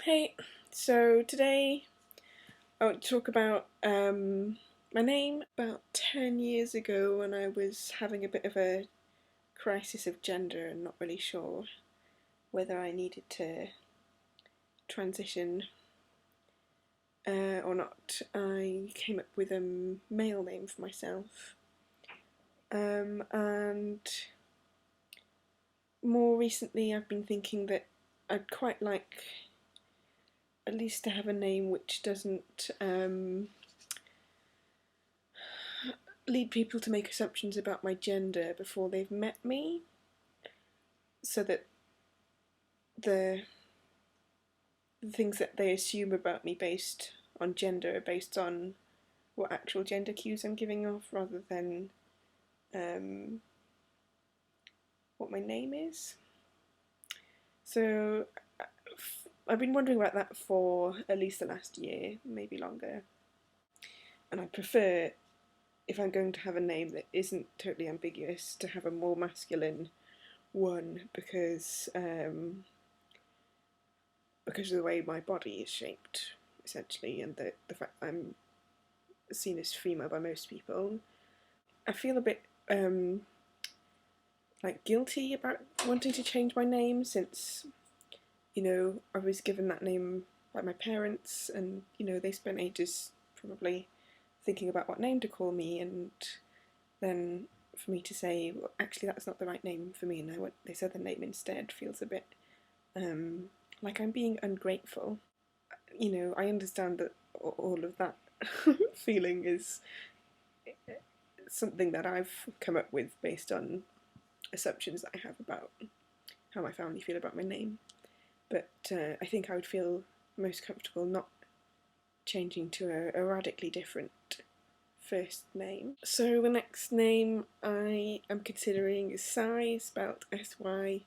Hey, so today I want to talk about my name. About 10 years ago, when I was having a bit of a crisis of gender and not really sure whether I needed to transition or not, I came up with a male name for myself. And more recently, I've been thinking that I'd quite like at least to have a name which doesn't lead people to make assumptions about my gender before they've met me, so that the things that they assume about me based on gender are based on what actual gender cues I'm giving off rather than what my name is. So I've been wondering about that for at least the last year, maybe longer. And I prefer, if I'm going to have a name that isn't totally ambiguous, to have a more masculine one because of the way my body is shaped, essentially, and the fact I'm seen as female by most people. I feel a bit like guilty about wanting to change my name since, I was given that name by my parents, and, they spent ages probably thinking about what name to call me, and then for me to say, well, actually that's not the right name for me and I want this other name instead feels a bit like I'm being ungrateful. I understand that all of that feeling is something that I've come up with based on assumptions that I have about how my family feel about my name. But I think I would feel most comfortable not changing to a radically different first name. So the next name I am considering is Sy, spelt S-Y,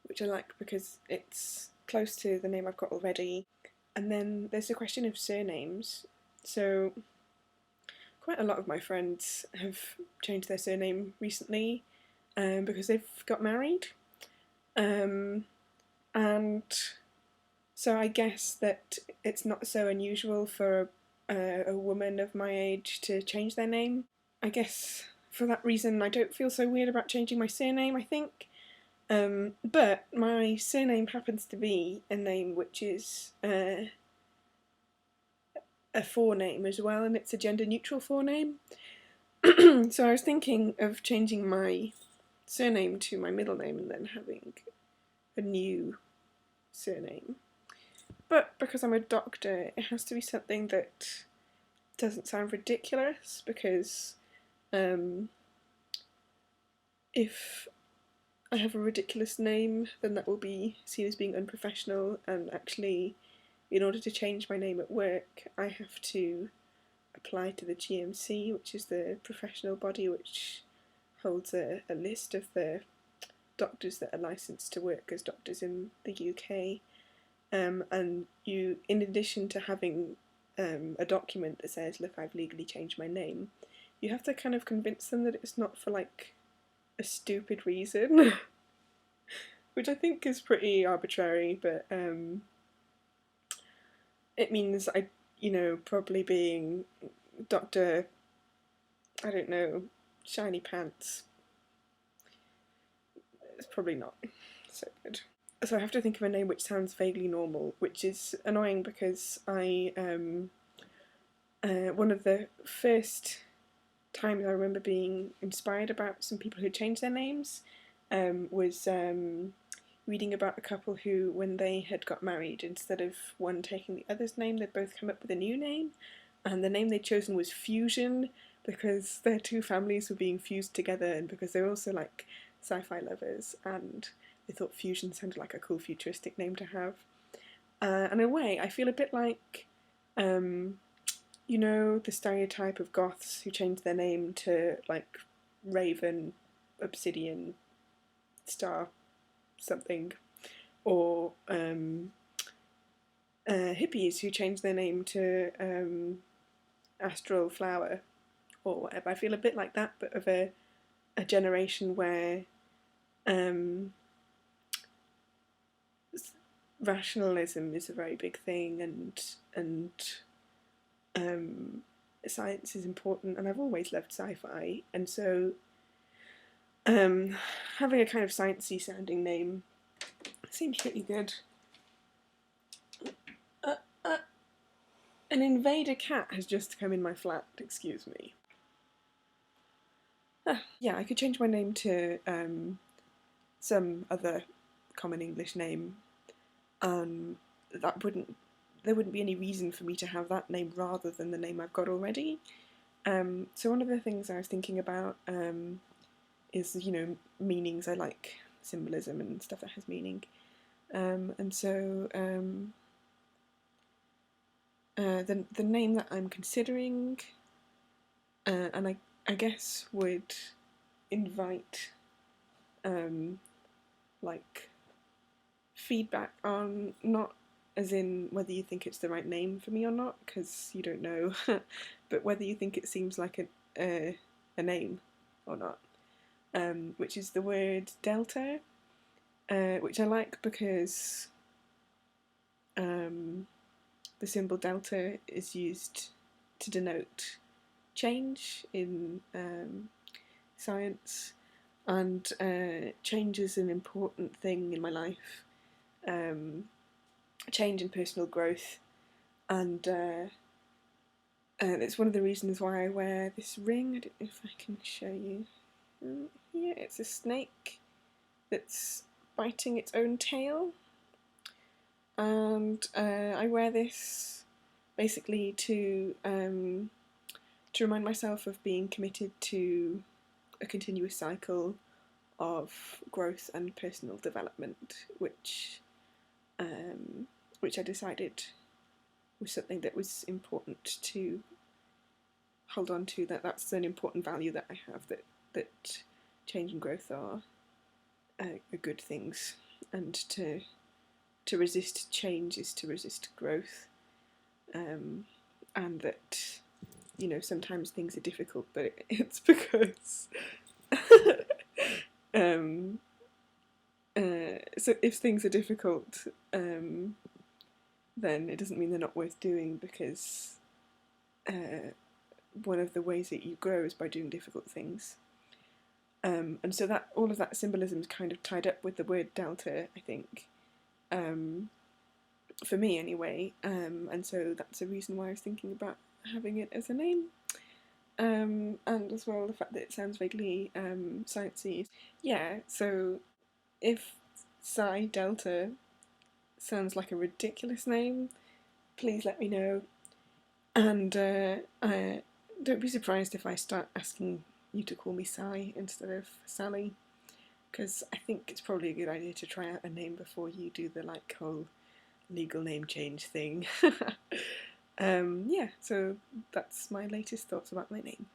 which I like because it's close to the name I've got already. And then there's the question of surnames. So quite a lot of my friends have changed their surname recently because they've got married. And so I guess that it's not so unusual for a woman of my age to change their name. I guess for that reason I don't feel so weird about changing my surname, I think. But my surname happens to be a name which is a forename as well, and it's a gender neutral forename. So I was thinking of changing my surname to my middle name and then having a new surname. But because I'm a doctor, it has to be something that doesn't sound ridiculous, because if I have a ridiculous name, then that will be seen as being unprofessional, and actually, in order to change my name at work, I have to apply to the GMC, which is the professional body which holds a list of the doctors that are licensed to work as doctors in the UK. And you, in addition to having a document that says, look, I've legally changed my name, you have to kind of convince them that it's not for like a stupid reason, which I think is pretty arbitrary, but it means probably being Dr. I don't know, Shiny Pants. It's probably not so good. So I have to think of a name which sounds vaguely normal, which is annoying because I one of the first times I remember being inspired about some people who changed their names was reading about a couple who, when they had got married, instead of one taking the other's name, they'd both come up with a new name, and the name they'd chosen was Fusion, because their two families were being fused together, and because they were also like sci-fi lovers, and they thought Fusion sounded like a cool futuristic name to have. And in a way, I feel a bit like, the stereotype of goths who change their name to like Raven, Obsidian, Star, something, or hippies who change their name to Astral Flower or whatever. I feel a bit like that, but of a generation where rationalism is a very big thing, and science is important, and I've always loved sci-fi, and so having a kind of sciencey sounding name seems pretty good. An invader cat has just come in my flat, excuse me. Yeah, I could change my name to some other common English name. That there wouldn't be any reason for me to have that name rather than the name I've got already. So one of the things I was thinking about is, meanings. I like symbolism and stuff that has meaning. And so the name that I'm considering, and I guess would invite like feedback on, not as in whether you think it's the right name for me or not, because you don't know, but whether you think it seems like a name or not, which is the word delta, which I like because the symbol delta is used to denote change in science, and change is an important thing in my life. Change and personal growth, and it's one of the reasons why I wear this ring. I don't know if I can show you. Here, it's a snake that's biting its own tail, and I wear this basically to remind myself of being committed to a continuous cycle of growth and personal development, which I decided was something that was important to hold on to. That's an important value that I have. That change and growth are good things, and to resist change is to resist growth, and that sometimes things are difficult, but it's because so if things are difficult, then it doesn't mean they're not worth doing, because one of the ways that you grow is by doing difficult things. And so that all of that symbolism is kind of tied up with the word delta, I think, for me anyway. And so that's a reason why I was thinking about having it as a name. And as well the fact that it sounds vaguely sciencey. Yeah, so if Psi Delta sounds like a ridiculous name, please let me know. And don't be surprised if I start asking you to call me Sai instead of Sally, because I think it's probably a good idea to try out a name before you do the whole legal name change thing. Yeah, so that's my latest thoughts about my name.